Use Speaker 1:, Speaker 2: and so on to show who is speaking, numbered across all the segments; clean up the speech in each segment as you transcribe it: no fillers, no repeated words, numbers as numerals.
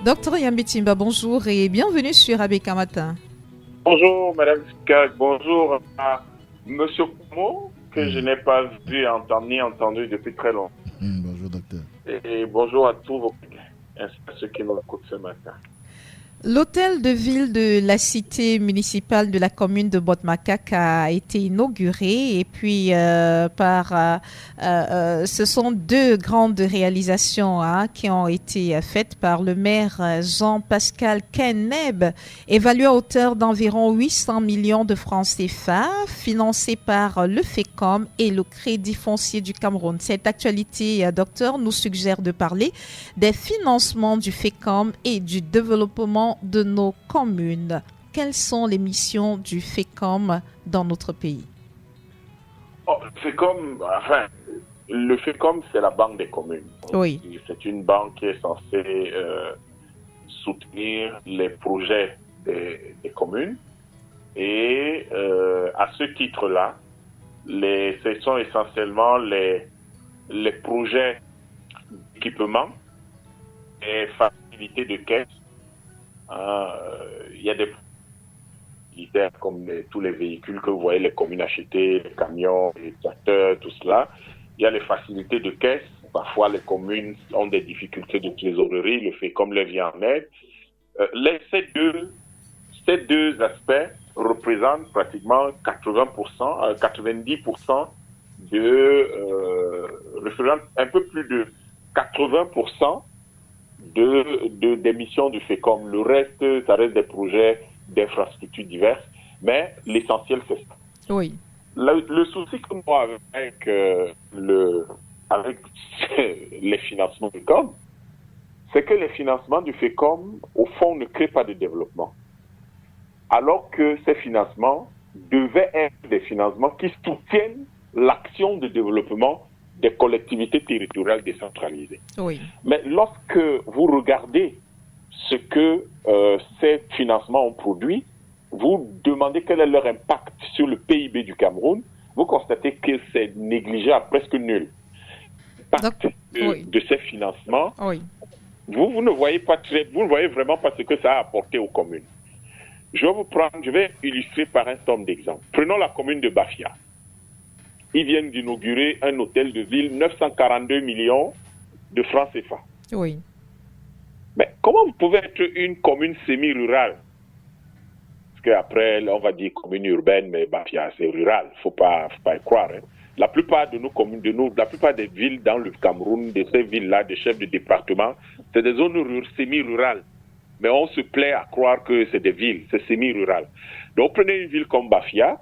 Speaker 1: Docteur Yambitimba, bonjour et bienvenue sur Abeka Matin.
Speaker 2: Bonjour Madame Skag, bonjour à Monsieur Komo, que je n'ai pas vu ni entendu depuis très longtemps.
Speaker 3: Bonjour docteur.
Speaker 2: Et bonjour à tous vos collègues, ainsi qu'à ceux qui nous écoutent ce matin.
Speaker 1: L'hôtel de ville de la cité municipale de la commune de Botmakak a été inauguré et puis ce sont deux grandes réalisations qui ont été faites par le maire Jean-Pascal Keneb, évaluées à hauteur d'environ 800 millions de francs CFA, financées par le FECOM et le Crédit foncier du Cameroun. Cette actualité, docteur, nous suggère de parler des financements du FECOM et du développement de nos communes. Quelles sont les missions du FECOM dans notre pays?
Speaker 2: Le FECOM, c'est la banque des communes.
Speaker 1: Oui.
Speaker 2: C'est une banque qui est censée soutenir les projets des communes. Et à ce titre-là, ce sont essentiellement les projets d'équipement et facilités de caisse. Il y a des militaires comme tous les véhicules que vous voyez, les communes achetées, les camions, les tracteurs, tout cela. Il y a les facilités de caisse. Parfois, les communes ont des difficultés de trésorerie. Le FECOM leur vient en aide. Ces deux aspects représentent pratiquement 80%, 90% représentent un peu plus de 80% des missions du FECOM. Le reste, ça reste des projets d'infrastructures diverses, mais l'essentiel, c'est ça.
Speaker 1: Oui.
Speaker 2: Le souci que moi avec les financements du FECOM, c'est que les financements du FECOM, au fond, ne créent pas de développement. Alors que ces financements devaient être des financements qui soutiennent l'action de développement des collectivités territoriales décentralisées.
Speaker 1: Oui.
Speaker 2: Mais lorsque vous regardez ce que ces financements ont produit, vous demandez quel est leur impact sur le PIB du Cameroun, vous constatez que c'est négligeable, presque nul. L'impact de ces financements,
Speaker 1: oui.
Speaker 2: vous ne voyez vraiment pas ce que ça a apporté aux communes. Je vais illustrer par un somme d'exemples. Prenons la commune de Bafia. Ils viennent d'inaugurer un hôtel de ville, 942 millions de francs CFA.
Speaker 1: Oui.
Speaker 2: Mais comment vous pouvez être une commune semi-rurale? Parce qu'après, on va dire commune urbaine, mais Bafia, c'est rural. Faut pas y croire. Hein. La plupart de nos communes, la plupart des villes dans le Cameroun, de ces villes-là, des chefs de département, c'est des zones semi-rurales. Mais on se plaît à croire que c'est des villes, c'est semi-rural. Donc, prenez une ville comme Bafia,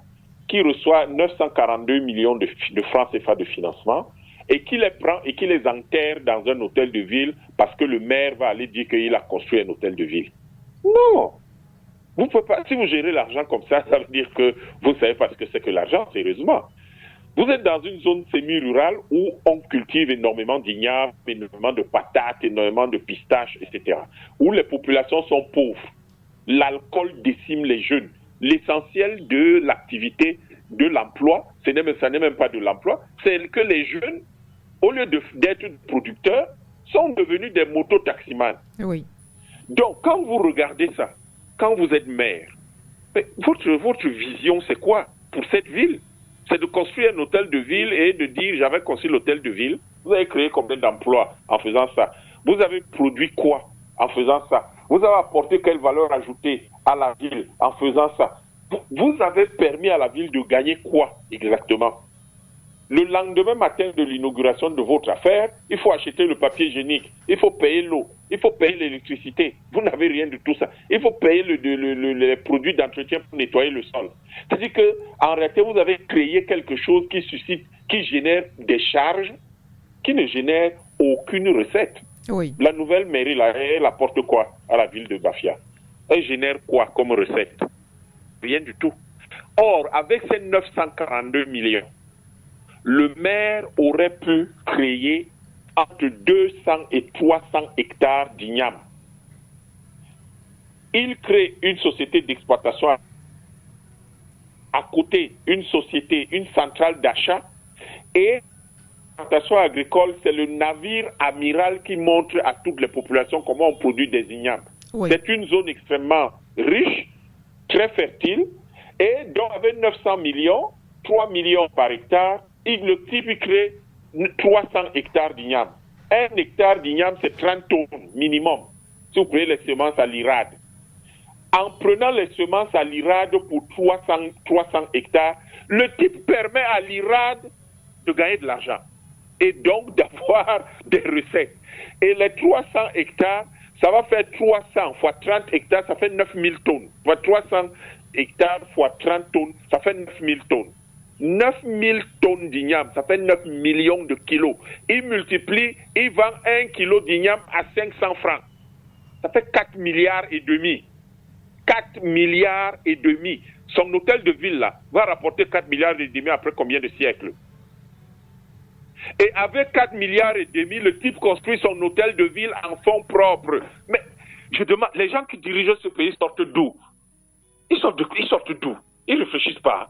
Speaker 2: qui reçoit 942 millions de francs CFA de financement et qui les prend et qui les enterre dans un hôtel de ville parce que le maire va aller dire qu'il a construit un hôtel de ville. Non! Vous pouvez pas, si vous gérez l'argent comme ça, ça veut dire que vous ne savez pas ce que c'est que l'argent, sérieusement. Vous êtes dans une zone semi-rurale où on cultive énormément d'ignames, énormément de patates, énormément de pistaches, etc. Où les populations sont pauvres. L'alcool décime les jeunes. L'essentiel de l'activité, de l'emploi, ça n'est même pas de l'emploi, c'est que les jeunes, au lieu d'être producteurs, sont devenus des mototaximans.
Speaker 1: Oui.
Speaker 2: Donc, quand vous regardez ça, quand vous êtes maire, votre vision, c'est quoi pour cette ville? C'est de construire un hôtel de ville et de dire, j'avais construit l'hôtel de ville. Vous avez créé combien d'emplois en faisant ça? Vous avez produit quoi en faisant ça? Vous avez apporté quelle valeur ajoutée à la ville en faisant ça? Vous avez permis à la ville de gagner quoi exactement? Le lendemain matin de l'inauguration de votre affaire, il faut acheter le papier hygiénique, il faut payer l'eau, il faut payer l'électricité. Vous n'avez rien de tout ça. Il faut payer les produits d'entretien pour nettoyer le sol. C'est-à-dire qu'en réalité, vous avez créé quelque chose qui génère des charges, qui ne génère aucune recette.
Speaker 1: Oui.
Speaker 2: La nouvelle mairie, elle apporte quoi à la ville de Bafia? Elle génère quoi comme recette? Rien du tout. Or, avec ces 942 millions, le maire aurait pu créer entre 200 et 300 hectares d'igname. Il crée une société d'exploitation à côté, une société, une centrale d'achat, et l'exploitation agricole, c'est le navire amiral qui montre à toutes les populations comment on produit des ignames. Oui. C'est une zone extrêmement riche, très fertile, et donc avec 900 millions, 3 millions par hectare, le type crée 300 hectares d'igname. 1 hectare d'igname, c'est 30 tonnes minimum, si vous prenez les semences à l'IRAD. En prenant les semences à l'IRAD pour 300 hectares, le type permet à l'IRAD de gagner de l'argent et donc d'avoir des recettes. Et les 300 hectares, ça va faire 300 fois 30 hectares, ça fait 9000 tonnes. Fois 300 hectares fois 30 tonnes, ça fait 9000 tonnes. 9000 tonnes d'igname, ça fait 9 millions de kilos. Il multiplie, il vend 1 kilo d'igname à 500 francs. Ça fait 4 milliards et demi. 4 milliards et demi. Son hôtel de ville, là, va rapporter 4 milliards et demi après combien de siècles? Et avec 4 milliards et demi, le type construit son hôtel de ville en fonds propres. Mais je demande, les gens qui dirigent ce pays sortent d'où? Ils sortent d'où? Ils ne réfléchissent pas.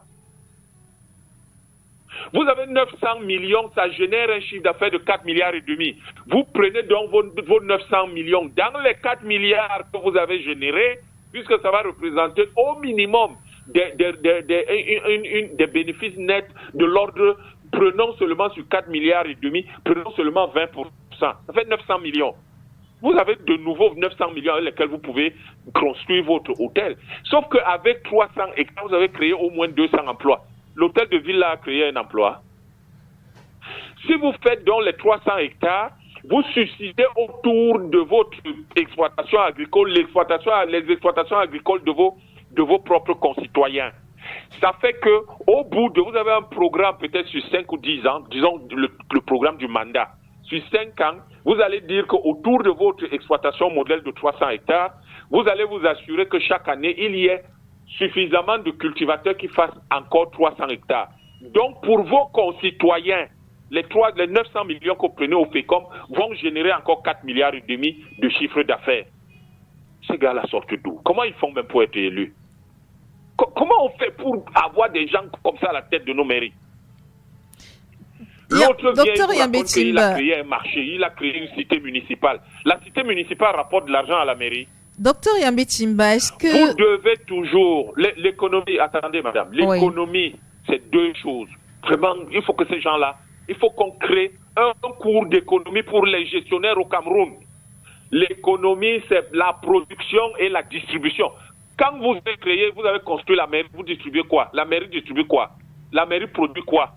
Speaker 2: Vous avez 900 millions, ça génère un chiffre d'affaires de 4 milliards et demi. Vous prenez donc vos 900 millions. Dans les 4 milliards que vous avez générés, puisque ça va représenter au minimum des bénéfices nets de l'ordre, prenons seulement sur 4 milliards et demi, prenons seulement 20%. Ça fait 900 millions. Vous avez de nouveau 900 millions avec lesquels vous pouvez construire votre hôtel. Sauf qu'avec 300 hectares, vous avez créé au moins 200 emplois. L'hôtel de ville a créé un emploi. Si vous faites donc les 300 hectares, vous suscitez autour de votre exploitation agricole les exploitations agricoles de vos propres concitoyens. Ça fait que au bout de, vous avez un programme peut-être sur 5 ou 10 ans, disons le programme du mandat. Sur 5 ans, vous allez dire qu'autour de votre exploitation modèle de 300 hectares, vous allez vous assurer que chaque année, il y ait suffisamment de cultivateurs qui fassent encore 300 hectares. Donc, pour vos concitoyens, les 900 millions que vous prenez au FECOM vont générer encore 4 milliards et demi de chiffre d'affaires. Ces gars-là sortent d'où? Comment ils font même pour être élus? Comment on fait pour avoir des gens comme ça à la tête de nos mairies? L'autre vient qu'il a créé un marché, il a créé une cité municipale. La cité municipale rapporte de l'argent à la mairie.
Speaker 1: Docteur Yambé Timba, est-ce que...
Speaker 2: Vous devez toujours... L'économie, attendez madame, l'économie, c'est deux choses. Vraiment, il faut que ces gens-là, il faut qu'on crée un cours d'économie pour les gestionnaires au Cameroun. L'économie, c'est la production et la distribution. Quand vous avez créé, vous avez construit la mairie, vous distribuez quoi? La mairie distribue quoi? La mairie produit quoi?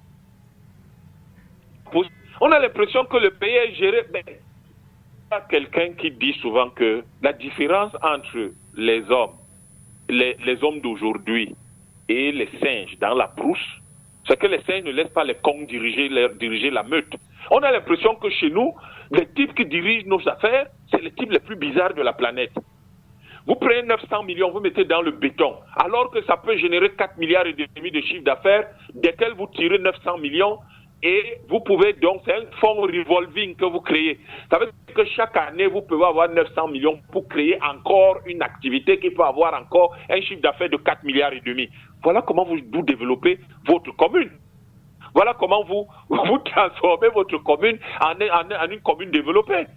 Speaker 2: On a l'impression que le pays est géré... Mais il y a quelqu'un qui dit souvent que la différence entre les hommes, les hommes d'aujourd'hui et les singes dans la brousse, c'est que les singes ne laissent pas les cons diriger la meute. On a l'impression que chez nous, les types qui dirigent nos affaires, c'est les types les plus bizarres de la planète. Vous prenez 900 millions, vous mettez dans le béton, alors que ça peut générer 4 milliards et demi de chiffre d'affaires, desquels vous tirez 900 millions, et vous pouvez donc, c'est un fonds revolving que vous créez. Ça veut dire que chaque année, vous pouvez avoir 900 millions pour créer encore une activité qui peut avoir encore un chiffre d'affaires de 4 milliards et demi. Voilà comment vous développez votre commune. Voilà comment vous transformez votre commune en une commune développée.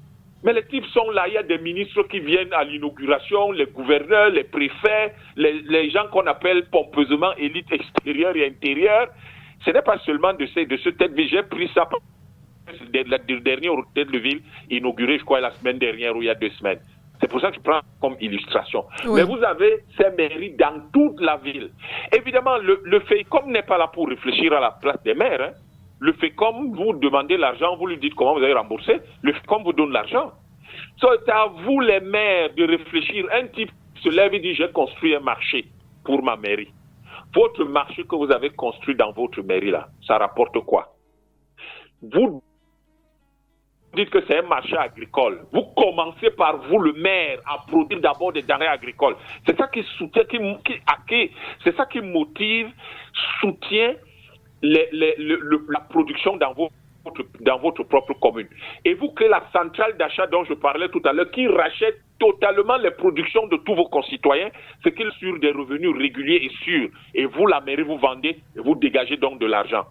Speaker 2: Mais les types sont là, il y a des ministres qui viennent à l'inauguration, les gouverneurs, les préfets, les gens qu'on appelle pompeusement élites extérieure et intérieure. Ce n'est pas seulement de ce tête de ville. J'ai pris ça la dernière tête de ville inaugurée, je crois, la semaine dernière ou il y a 2 semaines. C'est pour ça que je prends comme illustration. Oui. Mais vous avez ces mairies dans toute la ville. Évidemment, le FECOM n'est pas là pour réfléchir à la place des maires. Hein. Le FECOM, vous demandez l'argent, vous lui dites comment vous allez rembourser. Le FECOM vous donne l'argent. C'est à vous, les maires, de réfléchir. Un type se lève et dit, j'ai construit un marché pour ma mairie. Votre marché que vous avez construit dans votre mairie, là, ça rapporte quoi? Vous dites que c'est un marché agricole. Vous commencez par vous, le maire, à produire d'abord des denrées agricoles. C'est ça qui soutient, c'est ça qui motive, soutient la production dans votre propre commune. Et vous créez la centrale d'achat dont je parlais tout à l'heure, qui rachète totalement les productions de tous vos concitoyens, ce qui est sur des revenus réguliers et sûrs. Et vous, la mairie, vous vendez et vous dégagez donc de l'argent.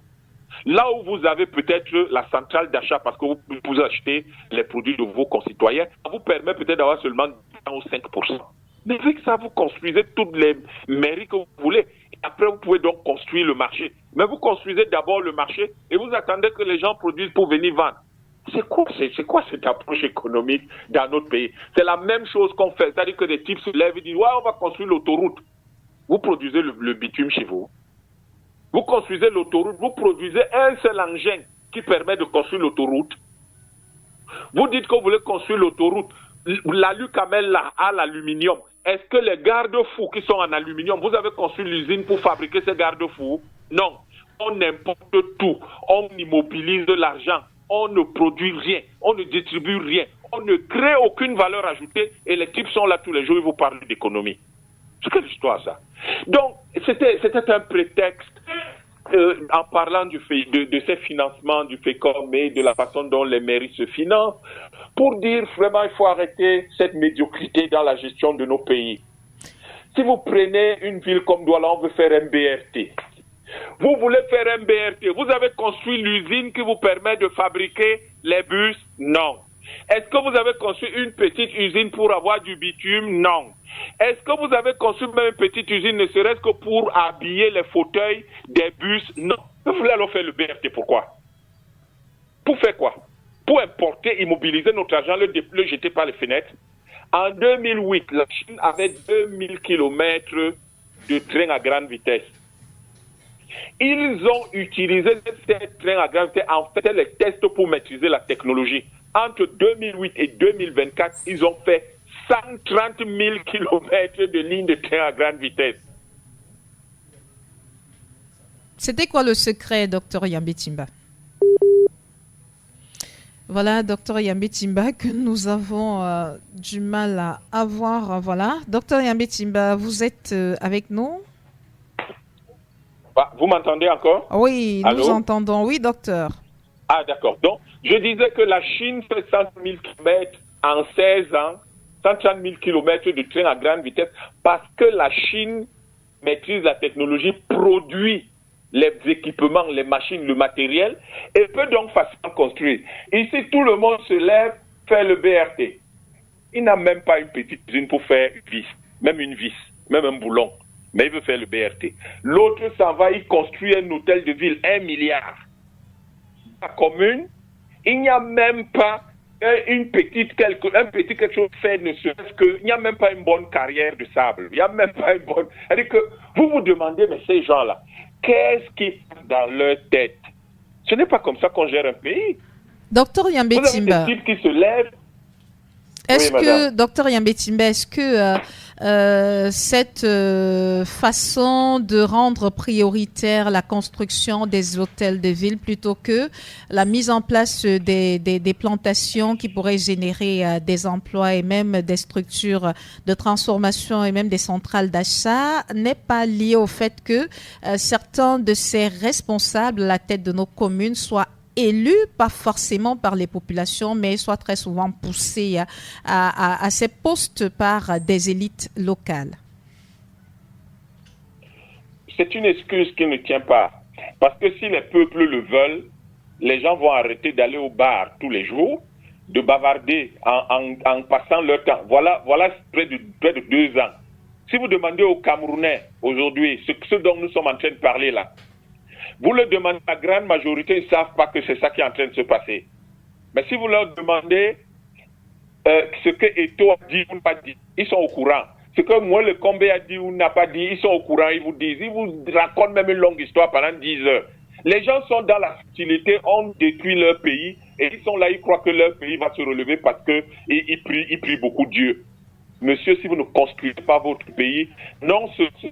Speaker 2: Là où vous avez peut-être la centrale d'achat, parce que vous pouvez acheter les produits de vos concitoyens, ça vous permet peut-être d'avoir seulement 10 ou 5%. Mais avec ça, vous construisez toutes les mairies que vous voulez. Et après, vous pouvez donc construire le marché. Mais vous construisez d'abord le marché et vous attendez que les gens produisent pour venir vendre. C'est quoi cette approche économique dans notre pays? C'est la même chose qu'on fait. C'est-à-dire que des types se lèvent et disent « Ouais, on va construire l'autoroute ». Vous produisez le bitume chez vous. Vous construisez l'autoroute, vous produisez un seul engin qui permet de construire l'autoroute. Vous dites que vous voulez construire l'autoroute. L'Alucamel a l'aluminium. Est-ce que les garde-fous qui sont en aluminium, vous avez construit l'usine pour fabriquer ces garde-fous? Non. On importe tout. On immobilise de l'argent. On ne produit rien. On ne distribue rien. On ne crée aucune valeur ajoutée. Et les types sont là tous les jours, ils vous parlent d'économie. C'est quelle histoire ça? Donc, c'était un prétexte en parlant de ces financements du FECOM et de la façon dont les mairies se financent, pour dire vraiment il faut arrêter cette médiocrité dans la gestion de nos pays. Si vous prenez une ville comme Douala, on veut faire un BRT. Vous voulez faire un BRT, vous avez construit l'usine qui vous permet de fabriquer les bus? Non. Est-ce que vous avez construit une petite usine pour avoir du bitume? Non. Est-ce que vous avez construit même une petite usine, ne serait-ce que pour habiller les fauteuils des bus? Non. Vous voulez alors faire le BRT, pourquoi? Pour faire quoi? Pour importer, immobiliser notre argent, le jeter par les fenêtres? En 2008, la Chine avait 2000 km de trains à grande vitesse. Ils ont utilisé ces trains à grande vitesse, en fait, les tests pour maîtriser la technologie. Entre 2008 et 2024, ils ont fait 130 000 km de lignes de train à grande vitesse.
Speaker 1: C'était quoi le secret, Dr Yambé Timba? Voilà, Dr Yambé Timba, que nous avons du mal à avoir. Voilà, Dr Yambé Timba, vous êtes avec nous?
Speaker 2: Vous m'entendez encore?
Speaker 1: Oui,
Speaker 2: Allô?
Speaker 1: nous entendons. Oui, docteur.
Speaker 2: Ah, d'accord. Donc, je disais que la Chine fait 100 000 km en 16 ans, 130 000 km de train à grande vitesse, parce que la Chine maîtrise la technologie, produit les équipements, les machines, le matériel, et peut donc facilement construire. Ici, tout le monde se lève, fait le BRT. Il n'a même pas une petite usine pour faire une vis, même un boulon. Mais il veut faire le BRT. L'autre s'en va, il construit un hôtel de ville, 1 milliard. La commune, il n'y a même pas un petit quelque chose fait, ne serait-ce que, il n'y a même pas une bonne carrière de sable. Il n'y a même pas une bonne... C'est-à-dire que vous vous demandez, mais ces gens-là, qu'est-ce qui passe dans leur tête? Ce n'est pas comme ça qu'on gère un pays.
Speaker 1: Docteur Yambé Timba.
Speaker 2: Des types qui se lèvent.
Speaker 1: Est-ce que, docteur Yambé Timba, est-ce que cette façon de rendre prioritaire la construction des hôtels de ville plutôt que la mise en place des plantations qui pourraient générer des emplois et même des structures de transformation et même des centrales d'achat n'est pas liée au fait que certains de ces responsables à la tête de nos communes soient élus, pas forcément par les populations, mais soit très souvent poussés à ces postes par des élites locales?
Speaker 2: C'est une excuse qui ne tient pas. Parce que si les peuples le veulent, les gens vont arrêter d'aller au bar tous les jours, de bavarder en passant leur temps. Voilà près de 2 ans. Si vous demandez aux Camerounais aujourd'hui, ce dont nous sommes en train de parler là, vous leur demandez, la grande majorité, ils ne savent pas que c'est ça qui est en train de se passer. Mais si vous leur demandez ce que Eto'o a dit ou n'a pas dit, ils sont au courant. Ce que moi, le Combé a dit ou n'a pas dit, ils sont au courant, ils vous disent. Ils vous racontent même une longue histoire pendant 10 heures. Les gens sont dans la futilité, ont détruit leur pays, et ils sont là, ils croient que leur pays va se relever parce qu'ils prient beaucoup Dieu. Monsieur, si vous ne construisez pas votre pays, non, ce sont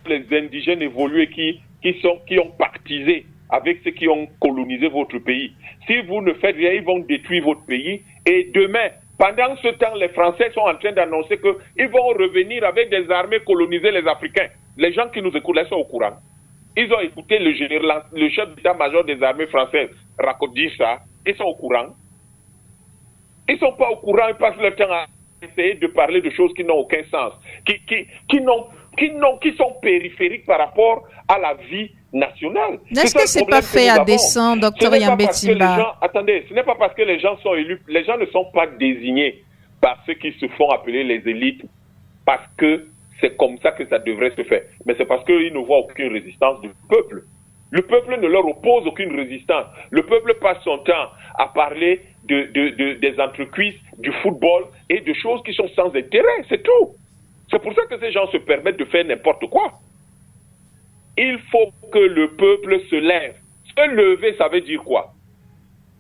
Speaker 2: les indigènes évolués qui ont pactisé avec ceux qui ont colonisé votre pays. Si vous ne faites rien, ils vont détruire votre pays. Et demain, pendant ce temps, les Français sont en train d'annoncer qu'ils vont revenir avec des armées coloniser les Africains. Les gens qui nous écoutent, ils sont au courant. Ils ont écouté le chef d'état-major des armées françaises raconter ça. Ils sont au courant. Ils ne sont pas au courant, ils passent leur temps essayer de parler de choses qui n'ont aucun sens, qui sont périphériques par rapport à la vie nationale.
Speaker 1: Est-ce que c'est pas fait à dessein, docteur Yambé Timba?
Speaker 2: Attendez, ce n'est pas parce que les gens sont élus, les gens ne sont pas désignés par ceux qui se font appeler les élites, parce que c'est comme ça que ça devrait se faire. Mais c'est parce qu'ils ne voient aucune résistance du peuple. Le peuple ne leur oppose aucune résistance. Le peuple passe son temps à parler des entrecuisses, du football et de choses qui sont sans intérêt, c'est tout. C'est pour ça que ces gens se permettent de faire n'importe quoi. Il faut que le peuple se lève. Se lever, ça veut dire quoi?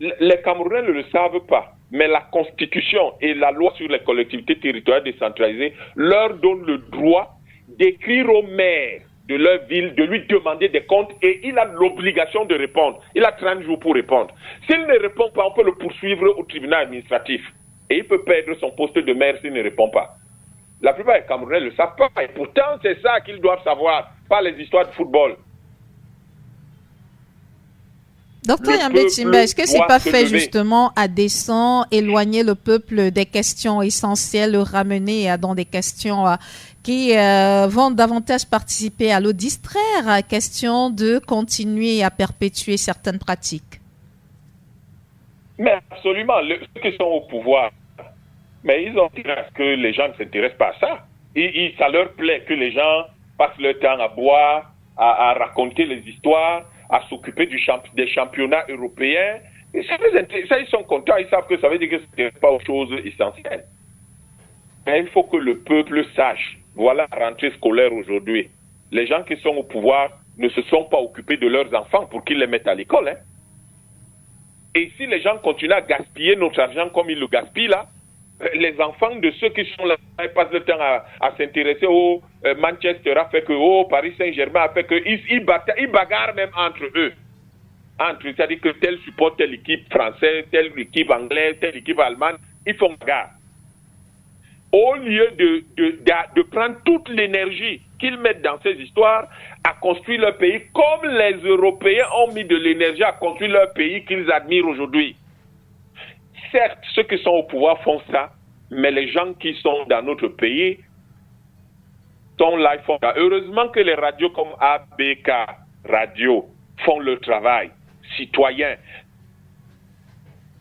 Speaker 2: Les Camerounais ne le savent pas, mais la Constitution et la loi sur les collectivités territoriales décentralisées leur donnent le droit d'écrire au maire de leur ville, de lui demander des comptes, et il a l'obligation de répondre. Il a 30 jours pour répondre. S'il ne répond pas, on peut le poursuivre au tribunal administratif. Et il peut perdre son poste de maire s'il ne répond pas. La plupart des Camerounais ne le savent pas. Et pourtant, c'est ça qu'ils doivent savoir, pas les histoires de football.
Speaker 1: Docteur Yambé Timba, est-ce que c'est pas fait justement à dessein, éloigner le peuple des questions essentielles, le ramener dans des questions qui vont davantage participer à le distraire, question de continuer à perpétuer certaines pratiques?
Speaker 2: Mais absolument, ceux qui sont au pouvoir, mais ils ont intérêt à ce que les gens ne s'intéressent pas à ça. Ça leur plaît que les gens passent leur temps à boire, à raconter les histoires, à s'occuper des championnats européens. Et ça, ils sont contents, ils savent que ça veut dire que ce n'est pas aux choses essentielles. Mais il faut que le peuple sache. Voilà la rentrée scolaire aujourd'hui. Les gens qui sont au pouvoir ne se sont pas occupés de leurs enfants pour qu'ils les mettent à l'école. Hein. Et si les gens continuent à gaspiller notre argent comme ils le gaspillent là, les enfants de ceux qui sont là, ils passent le temps à s'intéresser au Manchester a fait que, Paris Saint-Germain a fait que, ils bagarrent même entre eux. C'est-à-dire que tel supporte telle équipe française, telle équipe anglaise, telle équipe allemande, ils font bagarre. Au lieu de prendre toute l'énergie qu'ils mettent dans ces histoires à construire leur pays, comme les Européens ont mis de l'énergie à construire leur pays qu'ils admirent aujourd'hui. Certes, ceux qui sont au pouvoir font ça, mais les gens qui sont dans notre pays sont là, ils font ça. Heureusement que les radios comme ABK Radio font le travail citoyen.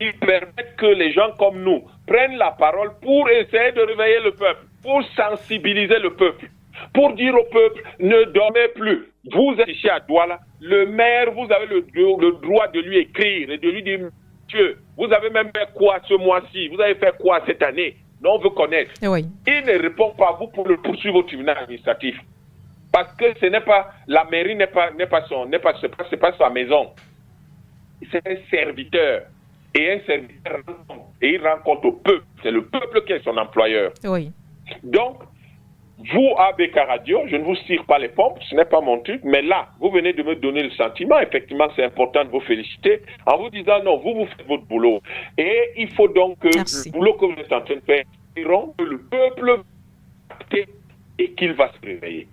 Speaker 2: Ils permettent que les gens comme nous prennent la parole pour essayer de réveiller le peuple, pour sensibiliser le peuple, pour dire au peuple, ne dormez plus. Vous êtes ici à Douala, le maire, vous avez le droit de lui écrire et de lui dire, monsieur, vous avez même fait quoi ce mois-ci? Vous avez fait quoi cette année? Non, on veut connaître.
Speaker 1: Oui.
Speaker 2: Il ne répond pas, vous pour le poursuivre au tribunal administratif. Parce que ce n'est pas, la mairie n'est pas sa maison. C'est un serviteur. Et un serviteur, et il rend compte au peuple. C'est le peuple qui est son employeur.
Speaker 1: Oui.
Speaker 2: Donc, vous, ABK Radio, je ne vous tire pas les pompes, ce n'est pas mon truc, mais là, vous venez de me donner le sentiment, effectivement, c'est important de vous féliciter, en vous disant, non, vous faites votre boulot. Et il faut donc que le boulot que vous êtes en train de faire, que le peuple et qu'il va se réveiller.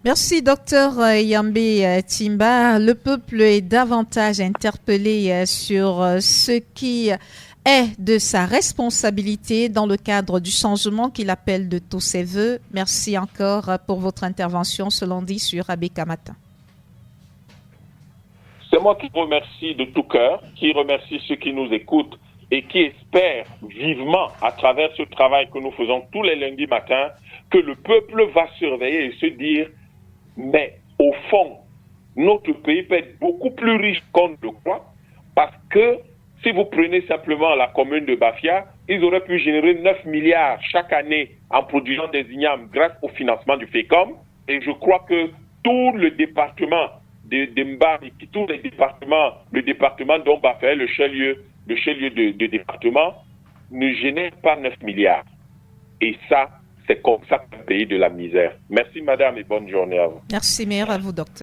Speaker 1: Merci, docteur Yambé Timba. Le peuple est davantage interpellé sur ce qui est de sa responsabilité dans le cadre du changement qu'il appelle de tous ses voeux. Merci encore pour votre intervention ce lundi sur ABK Matin.
Speaker 2: C'est moi qui vous remercie de tout cœur, qui remercie ceux qui nous écoutent et qui espèrent vivement à travers ce travail que nous faisons tous les lundis matins que le peuple va se réveiller et se dire mais au fond, notre pays peut être beaucoup plus riche qu'on ne le croit parce que si vous prenez simplement la commune de Bafia, ils auraient pu générer 9 milliards chaque année en produisant des ignames grâce au financement du FECOM. Et je crois que tout le département de Mbari, tous les départements, le département dont Bafia est le chef-lieu de département, ne génère pas 9 milliards. Et ça, c'est comme ça qu'un pays de la misère. Merci madame et bonne journée à vous.
Speaker 1: Merci, meilleur à vous, docteur.